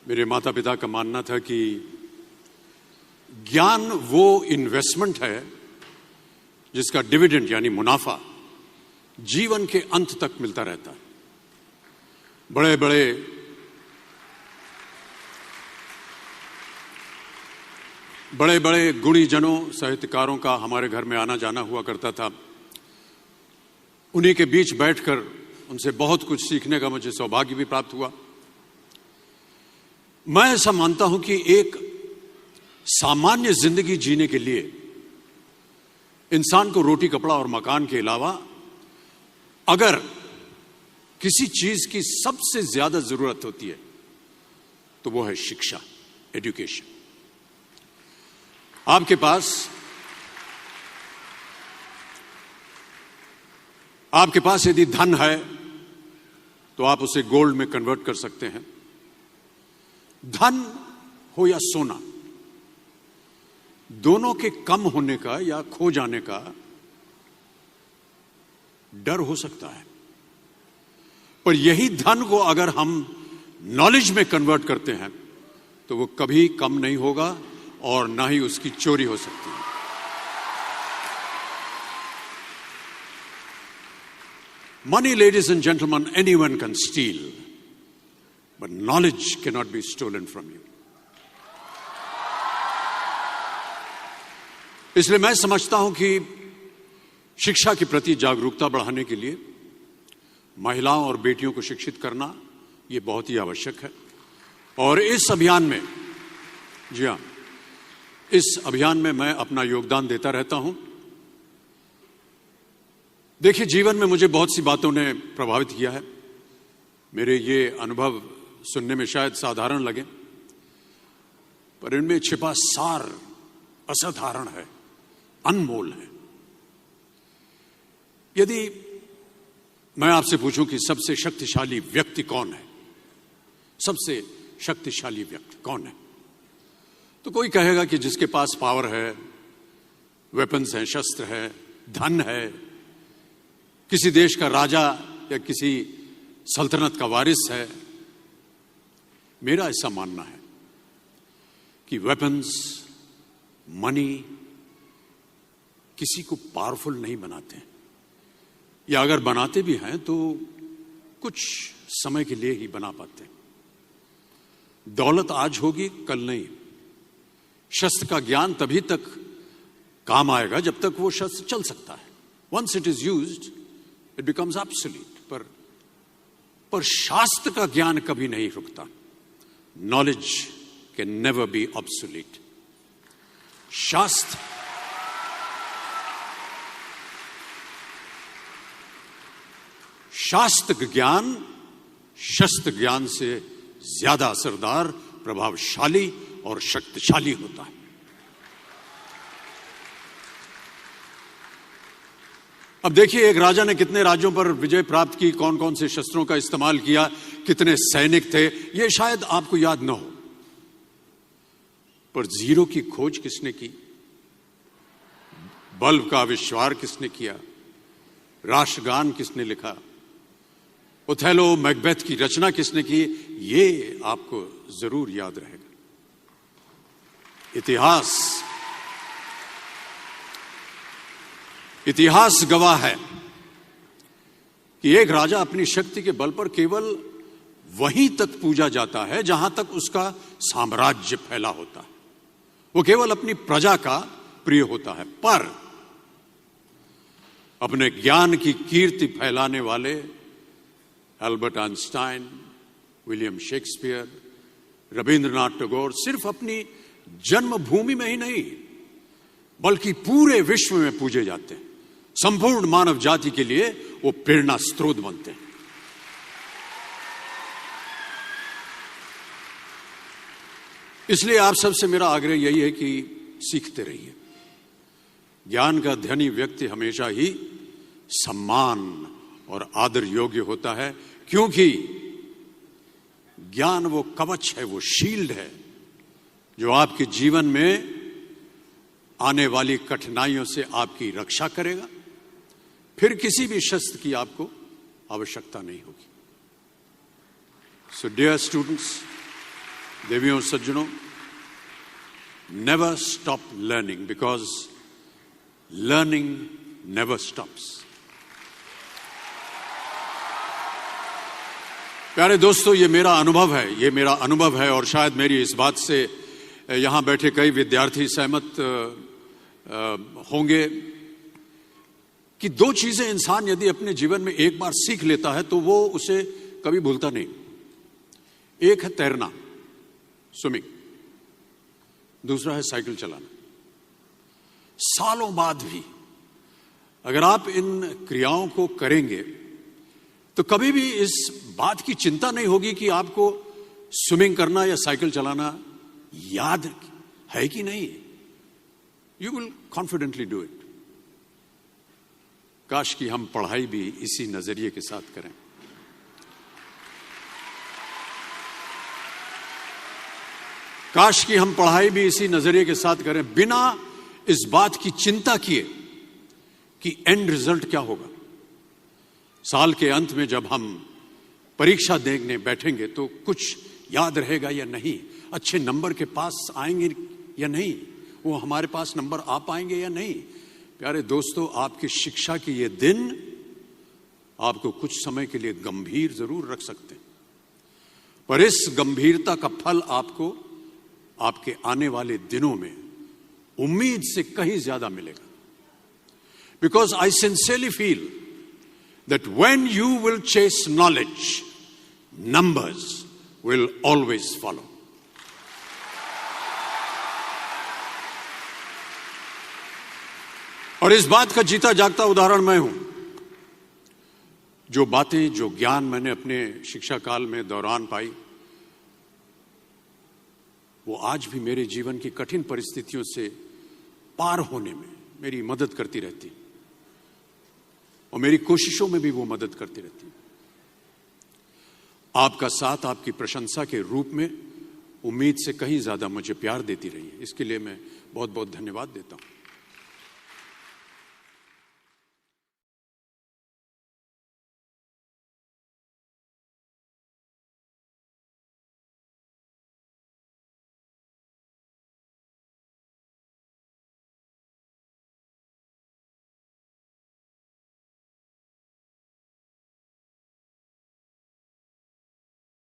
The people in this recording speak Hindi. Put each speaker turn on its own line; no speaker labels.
मेरे माता पिता का मानना था कि ज्ञान वो इन्वेस्टमेंट है जिसका डिविडेंड यानी मुनाफा जीवन के अंत तक मिलता रहता है। बड़े बड़े गुणीजनों साहित्यकारों का हमारे घर में आना जाना हुआ करता था। उन्हीं के बीच बैठकर उनसे बहुत कुछ सीखने का मुझे सौभाग्य भी प्राप्त हुआ। मैं ऐसा मानता हूं कि एक सामान्य जिंदगी जीने के लिए इंसान को रोटी कपड़ा और मकान के अलावा अगर किसी चीज की सबसे ज्यादा जरूरत होती है तो वो है शिक्षा, एजुकेशन। आपके पास यदि धन है तो आप उसे गोल्ड में कन्वर्ट कर सकते हैं। धन हो या सोना, दोनों के कम होने का या खो जाने का डर हो सकता है, पर यही धन को अगर हम नॉलेज में कन्वर्ट करते हैं तो वो कभी कम नहीं होगा और ना ही उसकी चोरी हो सकती है। Money, ladies and gentlemen, anyone can steal, but knowledge cannot be stolen from you. इसलिए मैं समझता हूं कि शिक्षा के प्रति जागरूकता बढ़ाने के लिए महिलाओं और बेटियों को शिक्षित करना यह बहुत ही आवश्यक है। और इस अभियान में, जी हां, इस अभियान में मैं अपना योगदान देता रहता हूं। देखिए, जीवन में मुझे बहुत सी बातों ने प्रभावित किया है। मेरे ये अनुभव सुनने में शायद साधारण लगे, पर इनमें छिपा सार असाधारण है, अनमोल है। यदि मैं आपसे पूछूं कि सबसे शक्तिशाली व्यक्ति कौन है, सबसे शक्तिशाली व्यक्ति कौन है, तो कोई कहेगा कि जिसके पास पावर है, वेपन्स हैं, शस्त्र है, धन है, किसी देश का राजा या किसी सल्तनत का वारिस है। मेरा ऐसा मानना है कि वेपन्स, मनी किसी को पावरफुल नहीं बनाते, या अगर बनाते भी हैं तो कुछ समय के लिए ही बना पाते। दौलत आज होगी, कल नहीं। शस्त्र का ज्ञान तभी तक काम आएगा जब तक वो शस्त्र चल सकता है। Once it is used, it becomes obsolete. पर शास्त्र का ज्ञान कभी नहीं रुकता। Knowledge can never be obsolete. शास्त्र ज्ञान शस्त्र ज्ञान से ज्यादा असरदार, प्रभावशाली और शक्तिशाली होता है। अब देखिए, एक राजा ने कितने राज्यों पर विजय प्राप्त की, कौन कौन से शस्त्रों का इस्तेमाल किया, कितने सैनिक थे, यह शायद आपको याद न हो, पर जीरो की खोज किसने की, बल्ब का आविष्कार किसने किया, राष्ट्रगान किसने लिखा, ओथेलो मैकबेथ की रचना किसने की, ये आपको जरूर याद रहेगा। इतिहास गवाह है कि एक राजा अपनी शक्ति के बल पर केवल वहीं तक पूजा जाता है जहां तक उसका साम्राज्य फैला होता है। वो केवल अपनी प्रजा का प्रिय होता है। पर अपने ज्ञान की कीर्ति फैलाने वाले Albert Einstein, William Shakespeare, Rabindranath Tagore सिर्फ अपनी जन्मभूमि में ही नहीं बल्कि पूरे विश्व में पूजे जाते हैं। संपूर्ण मानव जाति के लिए वो प्रेरणा स्रोत बनते हैं। इसलिए आप सबसे मेरा आग्रह यही है कि सीखते रहिए। ज्ञान का धनी व्यक्ति हमेशा ही सम्मान और आदर योग्य होता है, क्योंकि ज्ञान वो कवच है, वो शील्ड है जो आपके जीवन में आने वाली कठिनाइयों से आपकी रक्षा करेगा। फिर किसी भी शस्त्र की आपको आवश्यकता नहीं होगी। So dear students, देवियों सज्जनों, never stop learning because learning never stops. प्यारे दोस्तों, ये मेरा अनुभव है और शायद मेरी इस बात से यहां बैठे कई विद्यार्थी सहमत होंगे कि दो चीजें इंसान यदि अपने जीवन में एक बार सीख लेता है तो वो उसे कभी भूलता नहीं. एक है तैरना, स्विमिंग, दूसरा है साइकिल चलाना. सालों बाद भी अगर आप इन क्रियाओं को करेंगे तो कभी भी इस बात की चिंता नहीं होगी कि आपको स्विमिंग करना या साइकिल चलाना याद है कि नहीं. You will confidently do it. काश कि हम पढ़ाई भी इसी नजरिए के साथ करें. काश कि हम पढ़ाई भी इसी नजरिए के साथ करें, बिना इस बात की चिंता किए कि एंड रिजल्ट क्या होगा. साल के अंत में जब हम परीक्षा देने बैठेंगे तो कुछ याद रहेगा या नहीं, अच्छे नंबर के पास आएंगे या नहीं, वो हमारे पास नंबर आ पाएंगे या नहीं. प्यारे दोस्तों, आपकी शिक्षा के ये दिन आपको कुछ समय के लिए गंभीर जरूर रख सकते हैं, पर इस गंभीरता का फल आपको आपके आने वाले दिनों में उम्मीद से कहीं ज्यादा मिलेगा. Because I sincerely feel that when you will chase knowledge, numbers will always follow. और इस बात का जीता जागता उदाहरण मैं हूं. जो बातें, जो ज्ञान मैंने अपने शिक्षा काल में दौरान पाई, वो आज भी मेरे जीवन की कठिन परिस्थितियों से पार होने में मेरी मदद करती रहती और मेरी कोशिशों में भी वो मदद करती रहती. आपका साथ, आपकी प्रशंसा के रूप में उम्मीद से कहीं ज्यादा मुझे प्यार देती रही है. इसके लिए मैं बहुत बहुत धन्यवाद देता हूं.